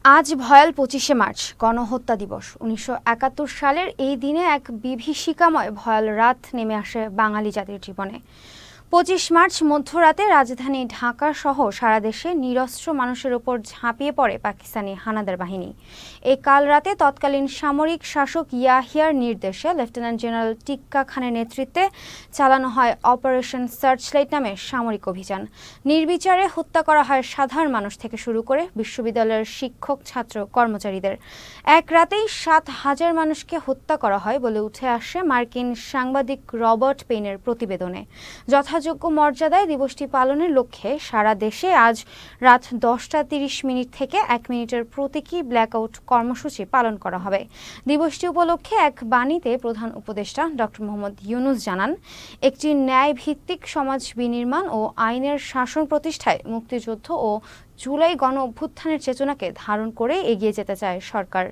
আজ ভয়াল ২৫শে মার্চ গণহত্যা দিবস। ১৯৭১ সালের এই দিনে এক বিভীষিকাময় ভয়াল রাত নেমে আসে বাঙালি জাতির জীবনে। ২৫ মার্চ মধ্যরাতে রাজধানী ঢাকা সহ সারা দেশে নিরস্ত্র মানুষের ওপর ঝাঁপিয়ে পড়ে পাকিস্তানি হানাদার বাহিনী। এই কাল রাতে তৎকালীন সামরিক শাসক ইয়াহিয়ার নির্দেশে লেফটেন্যান্ট জেনারেল টিক্কা খানের নেতৃত্বে চালানো হয় অপারেশন সার্চলাইট নামে সামরিক অভিযান। নির্বিচারে হত্যা করা হয় সাধারণ মানুষ থেকে শুরু করে বিশ্ববিদ্যালয়ের শিক্ষক, ছাত্র, কর্মচারীদের। এক রাতেই ৭,০০০ মানুষকে হত্যা করা হয় বলে উঠে আসে মার্কিন সাংবাদিক রবার্ট পেইনের প্রতিবেদনে। যথাযোগ্য মর্যাদায় দিবসটি পালনের লক্ষ্যে সারা দেশে আজ রাত ১০টা ৩০ মিনিট থেকে ১ মিনিটের প্রতীকী ব্ল্যাকআউট কর্মসূচি পালন করা হবে। দিবসটি উপলক্ষে এক বাণীতে প্রধান উপদেষ্টা ডক্টর মোহাম্মদ ইউনূস জানান, একটি ন্যায়ভিত্তিক সমাজ বিনির্মাণ ও আইনের শাসন প্রতিষ্ঠায় মুক্তিযুদ্ধ ও জুলাই গণ অভ্যুত্থানের চেতনাকে ধারণ করে এগিয়ে যেতে চায় সরকার।